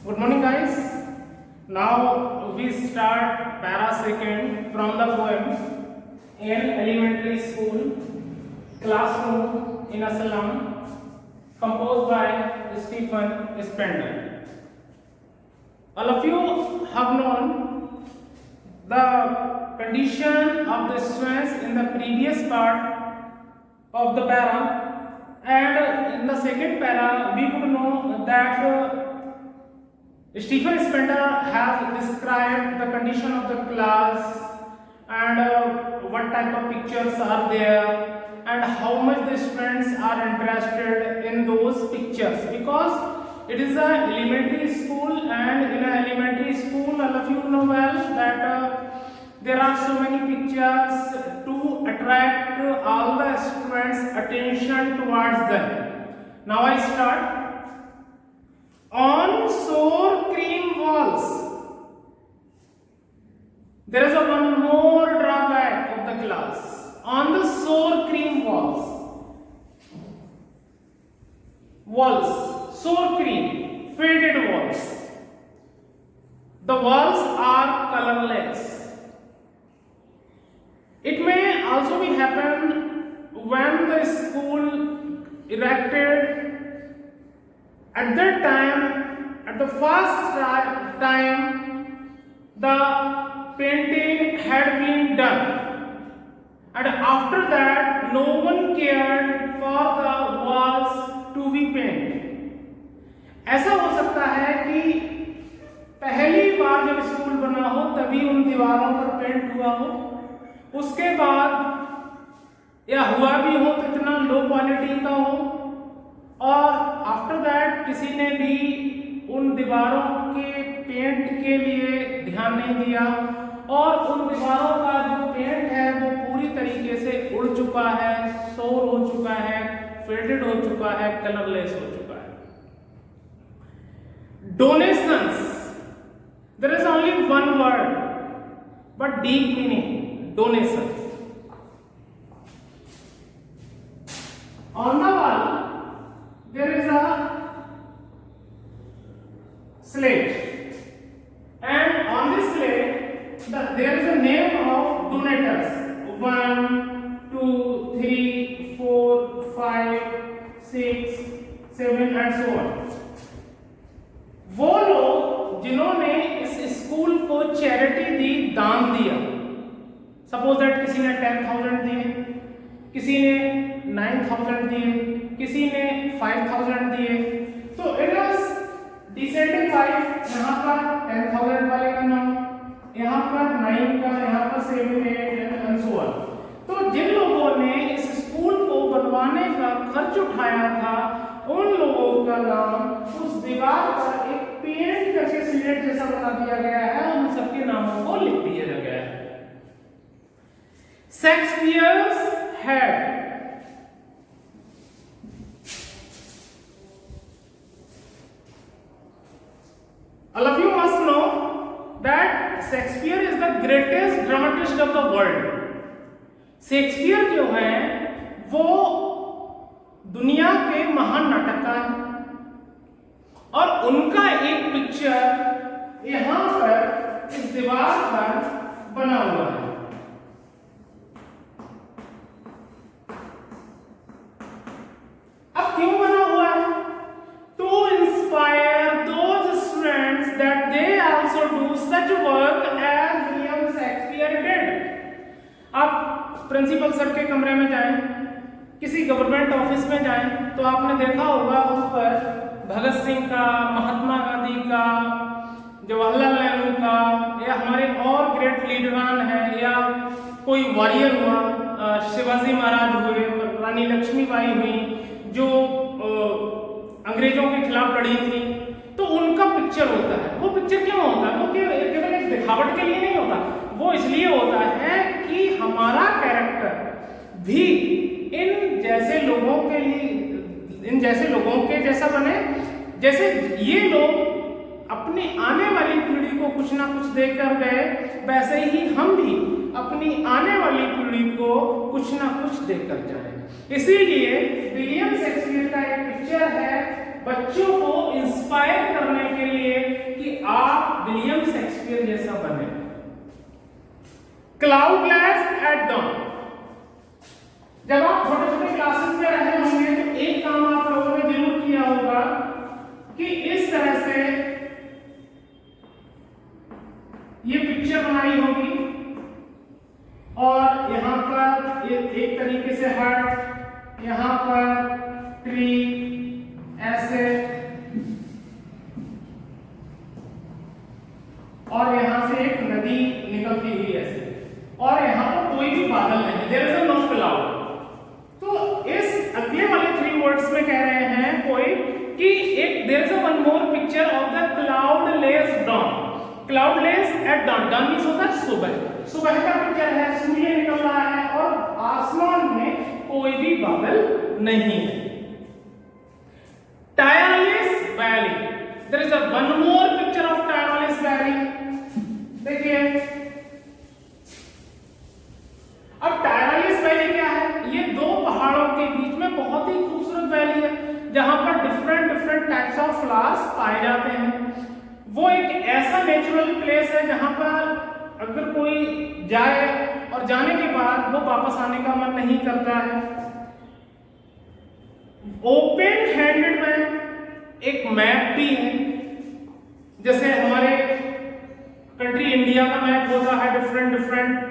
Good morning, guys. Now we start para second from the poem in elementary school, classroom in a slum, composed by Stephen Spender. All of you have known the condition of the students in the previous part of the para, and in the second para we would know that Stephen Spender has described the condition of the class and what type of pictures are there and how much the students are interested in those pictures, because it is an elementary school, and in an elementary school all of you know well that there are so many pictures to attract all the students' attention towards them. Now I start. On sour cream walls, there is a one more drawback of the class. On the sour cream walls, sour cream, faded walls, the walls are colorless. It may also be happen when the school erected. At that time, at the first time, the painting had been done, and after that, no one cared for the walls to be painted. ऐसा हो सकता है कि पहली बार जब school बना हो तभी उन दीवारों पर पेंट हुआ हो, उसके बाद या हुआ भी हो तो इतना लो क्वालिटी का हो, और आफ्टर दैट किसी ने भी उन दीवारों के पेंट के लिए ध्यान नहीं दिया, और उन dीवारों का जो पेंट है वो पूरी तरीके से उड़ चुका है, सोर हो चुका है, फेडेड हो चुका है, कलरलेस हो चुका है. Donations, there is only one word but deep meaning. Donations. On the wall there is a slate, and on this slate there is a name of donators: 1, 2, 3, 4, 5, 6, 7 and so on. वो लोग जिन्होंने इस school को charity दी, दान दिया, suppose that किसी ने 10,000 दिए, किसी ने 9,000 दिए, किसी ने 5,000 दिए, तो इट वाज डिसाइडेड बाय यहाँ पर 10,000 वाले का नाम, यहाँ पर 9 का, यहाँ पर 7, 8 एंड सो ऑन. तो जिन लोगों ने इस स्कूल को बनवाने का खर्च उठाया था, उन लोगों का नाम उस दीवार पर एक पेंट करके स्लेट जैसा बना दिया गया है, उन सबके नामों को लिख दिया गया है. Shakespeare's had all of you must know that Shakespeare is the greatest dramatist of the world. Shakespeare जो है वो दुनिया के महान नाटककार हैं, और उनका एक पिक्चर यहां पर इस दीवार पर बना हुआ है. अब क्यों बना हुआ है? To inspire those students that they also do such work as William Shakespeare did. आप प्रिंसिपल सर के कमरे में जाएं, किसी गवर्नमेंट ऑफिस में जाएं, तो आपने देखा होगा ऊपर भगत सिंह का, महात्मा गांधी का, जवाहरलाल नेहरू का, या हमारे और ग्रेट लीडरान हैं, या कोई वॉरियर हुआ, शिवाजी महाराज हुए, रानी लक्ष्मीबाई हुई, जो अंग्रेजों के खिलाफ लड़ी थी, तो उनका पिक्चर होता है. वो पिक्चर क्यों होता है? वो केवल एक दिखावट के लिए नहीं होता, वो इसलिए होता है कि हमारा कैरेक्टर भी इन जैसे लोगों के लिए, इन जैसे लोगों के जैसा बने, जैसे ये लोग अपनी आने वाली पीढ़ी को कुछ ना कुछ देकर गए, वैसे ही हम भी अपनी आने वाली पीढ़ी को कुछ ना कुछ देकर जाएं. इसीलिए विलियम शेक्सपियर का एक पिक्चर है बच्चों को इंस्पायर करने के लिए क्लाउडलेस एट dawn। जब आप छोटे छोटे क्लासेस में रहे होंगे तो एक काम आप लोगों ने जरूर किया होगा कि इस तरह से ये पिक्चर बनाई होगी और यहां पर एक तरीके से हार्ट, यहां पर ट्री ऐसे, और यहां से एक नदी निकलती हुई ऐसे, और यहां पर कोई भी बादल नहीं, देयर इज नो क्लाउड। तो इस अगले वाले 3 वर्ड्स में कह रहे हैं कोई कि एक there is one more picture of the cloudless dawn। Cloudless at dawn, dawn means होता है सुबह, सुबह का पिक्चर है, सूर्य निकल रहा है और आसमान में कोई भी बादल नहीं है। Tireless valley, there is one more picture of tireless valley. देखिए अब टायरलेस वैली क्या है, ये 2 पहाड़ों के बीच में बहुत ही खूबसूरत वैली है जहां पर डिफरेंट टाइप्स ऑफ फ्लावर्स पाए जाते हैं। वो एक ऐसा नेचुरल प्लेस है जहां पर अगर कोई जाए और जाने के बाद वो वापस आने का मन नहीं करता है। ओपन हैंडेड मैप, एक मैप भी है, जैसे हमारे कंट्री इंडिया का मैप होता है डिफरेंट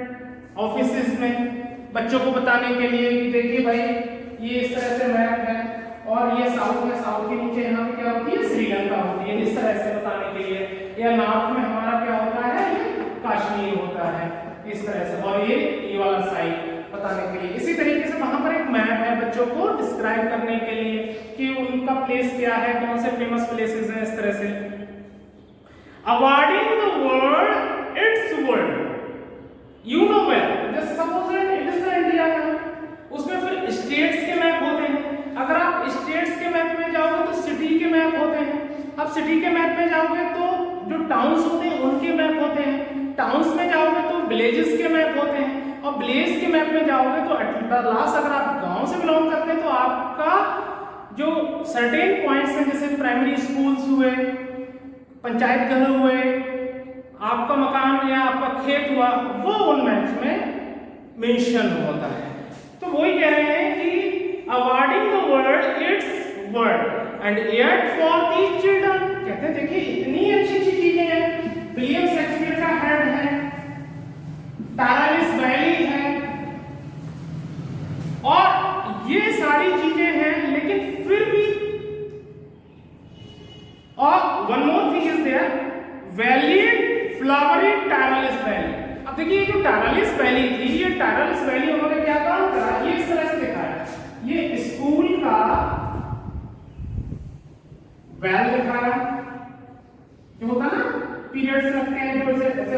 ऑफिसेस में बच्चों को बताने के लिए कि देखिए भाई ये इस तरह से मैप है और ये साउथ में, साउथ के नीचे यहाँ पे क्या होती है, श्रीलंका होती है, इस तरह से बताने के लिए। या नॉर्थ में हमारा क्या होता है, ये कश्मीर होता है, इस तरह से, और ये वाला साइड बताने के लिए। इसी तरीके से वहां पर एक मैप है बच्चों को डिस्क्राइब करने के लिए कि उनका प्लेस क्या है, कौन से फेमस प्लेसेस हैं, इस तरह से। Awarding the world it's world, you know well, जैसे suppose it is the India map, उसमें फिर स्टेट्स के मैप होते हैं। अगर आप स्टेट्स के मैप में जाओगे तो सिटी के मैप होते हैं, अब सिटी के मैप में जाओगे तो जो टाउन्स होते हैं उनके मैप होते हैं, टाउन्स में जाओगे तो विलेजेस के मैप होते हैं, और विलेज के मैप में जाओगे तो लास्ट अगर आप गांव से बिलोंग करते हैं तो आपका जो सर्टेन पॉइंट्स हैं जैसे प्राइमरी स्कूल्स हुए, पंचायत घर हुए, आपका मकान या आपका खेत हुआ, वो उन मैप्स में मेंशन होता है। तो वही कह रहे हैं कि awarding the world it's world and at for the children. कहते हैं देखिए इतनी अच्छी चीजें हैं, विलियम शेक्सपियर का हेड है, टायरलेस वैली है, और ये सारी चीजें हैं, लेकिन फिर भी और one more thing is there, valid flowery tireless valley. अब देखिए ये जो टायरलेस वैली थी, ये टायरलेस वैली उन्होंने क्या काम करा, ये इस तरह से दिखाया, ये स्कूल का वेल दिखाया, जो होता ना पीरियड्स रखते हैं जो ऐसे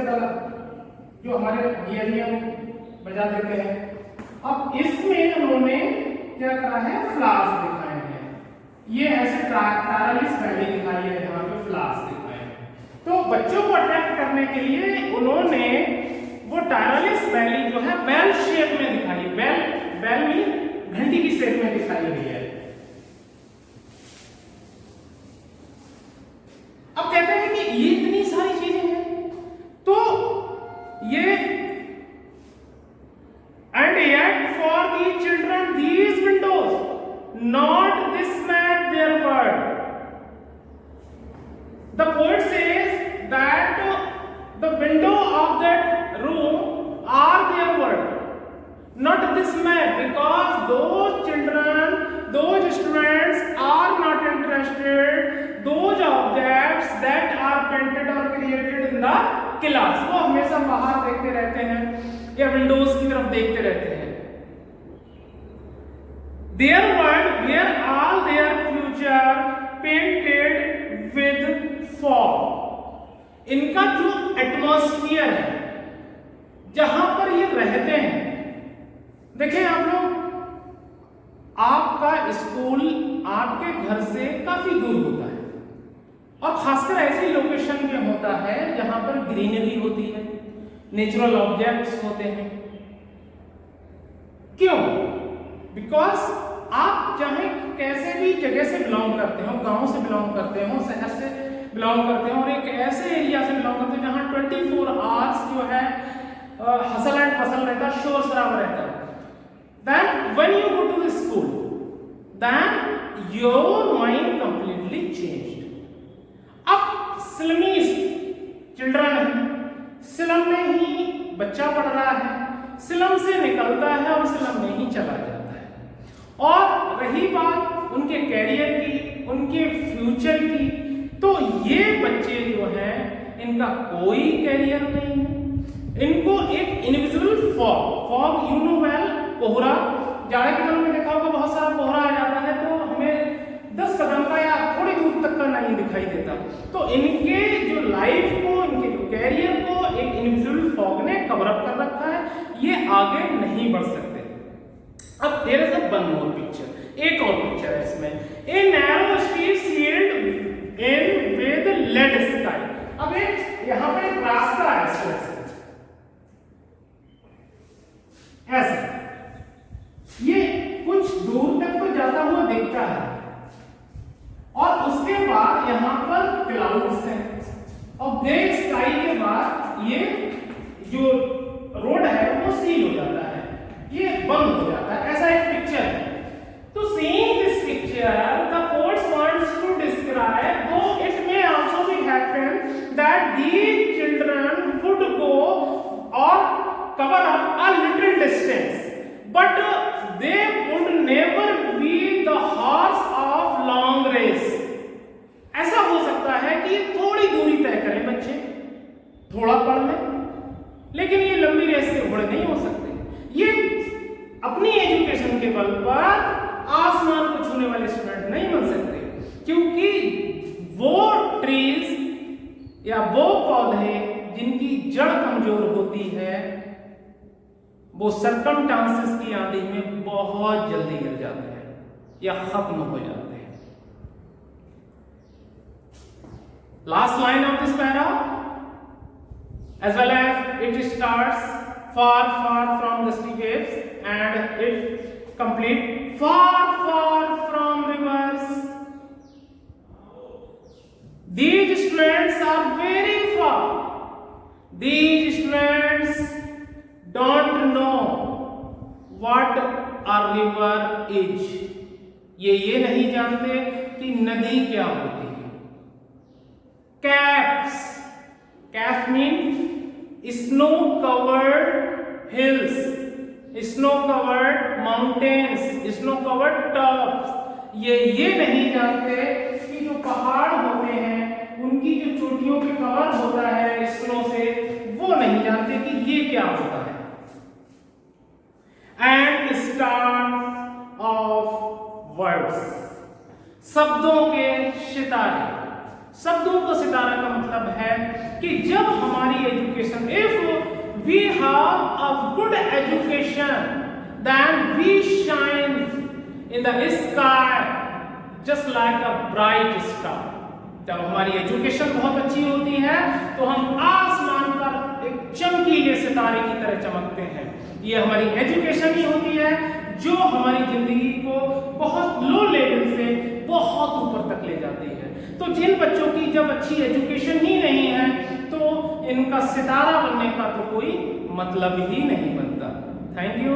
जो हमारे भैया बजा देते हैं। अब इसमें उन्होंने क्या करा है, फ्लावर्स दिखाए हैं, ये ऐसे टायरलेस वैली दिखाई है, यहाँ पे फ्लावर्स दिखाए हैं। तो बच्चों को अट्रैक्ट करने के लिए उन्होंने वो टायरलेस वैली जो है बेल शेप में दिखाई, बेल में घंटी की शेप में दिखाई गई है। अब कहते हैं कि ये इतनी सारी चीजें हैं, तो ये and yet for the children these windows not this map their world. The poet says that the window of that room are their world, not this map, because those children, those students are not interested those objects that are painted or created in the class। वो हमेशा बाहर देखते रहते हैं या Windows की तरफ देखते रहते हैं। their world where all their future painted with fog। इनका जो एटमॉस्फियर है जहां पर ये रहते हैं, देखिए आप लोग, आपका स्कूल आपके घर से काफी दूर होता है और खासकर ऐसी लोकेशन में होता है जहां पर ग्रीनरी होती है, नेचुरल ऑब्जेक्ट्स होते हैं। क्यों? बिकॉज आप चाहे कैसे भी जगह से बिलोंग करते हो, गांव से बिलोंग करते हो, शहर से बिलोंग करते हो, और एक ऐसे एरिया से बिलोंग करते हो जहां 24 आवर्स जो है हसल एंड पसल रहता, शोर शराबा रहता। Then when you go to the school, then your mind completely changed. अब स्लमी चिल्ड्रन है, स्लम में ही बच्चा पढ़ रहा है, स्लम से निकलता है और स्लम में ही चला जाता है। और रही बात उनके कैरियर की, उनके फ्यूचर की, तो ये बच्चे जो हैं इनका कोई कैरियर नहीं है। इनको एक invisible fog you know well, कोहरा, जाड़े के दिनों में देखा होगा बहुत सारा कोहरा आ जाता है तो हमें 10 कदम का या थोड़ी दूर तक का नहीं दिखाई देता। तो इनके जो लाइफ को, इनके जो कैरियर को एक इनविजिबल फॉग ने कवर अप कर रखा है, ये आगे नहीं बढ़ सकते। अब there is a one more picture, एक और पिक्चर है इसमें। A narrow street sealed in with lead sky. अब एक यहां पर एक रास्ता है ऐसे, ये कुछ दूर तक तो जाता हुआ दिखता है और उसके बाद यहां पर क्लाउड्स हैं और ग्रे स्काई के बाद ये जो रोड है वो सील हो जाता है, ये बंद हो जाता है। ऐसा एक पिक्चर है। तो seeing this picture, the poet wants to describe, though it may also be happen that these children would go or cover up a little distance, but they would never be the horse of long race. ऐसा हो सकता है कि थोड़ी दूरी तय करें बच्चे, थोड़ा पढ़ लें, लेकिन ये लंबी रेस के घोड़े नहीं हो सकते। ये अपनी एजुकेशन के बल पर आसमान को छूने वाले स्टूडेंट नहीं बन सकते, क्योंकि वो ट्रीज या वो पौधे जिनकी जड़ कमजोर होती है वो सर्कमस्टांसेस की आंधी में बहुत जल्दी गिर जाते हैं या खत्म हो जाते हैं। Last line of this para, as well as it starts far from the sea waves and it complete far from rivers. These students are very far. These students don't know what a river is. ये नहीं जानते कि नदी क्या होती है। Caps, cap means snow covered hills, snow covered mountains, snow covered tops. ये नहीं जानते कि जो पहाड़ होते हैं उनकी जो चोटियों पे कवर होता है स्नो से, वो नहीं जानते कि ये क्या होता है। And stars of words, शब्दों के सितारे। शब्दों का सितारा का मतलब है कि जब हमारी education, if we have a good education, then we shine in the sky just like a bright star. जब हमारी एजुकेशन बहुत अच्छी होती है तो हम आसमान पर एक चमकीले सितारे की तरह चमकते हैं। ये हमारी एजुकेशन ही होती है जो हमारी जिंदगी को बहुत लो लेवल से बहुत ऊपर तक ले जाती है। तो जिन बच्चों की जब अच्छी एजुकेशन ही नहीं है तो इनका सितारा बनने का तो कोई मतलब ही नहीं बनता। Thank you.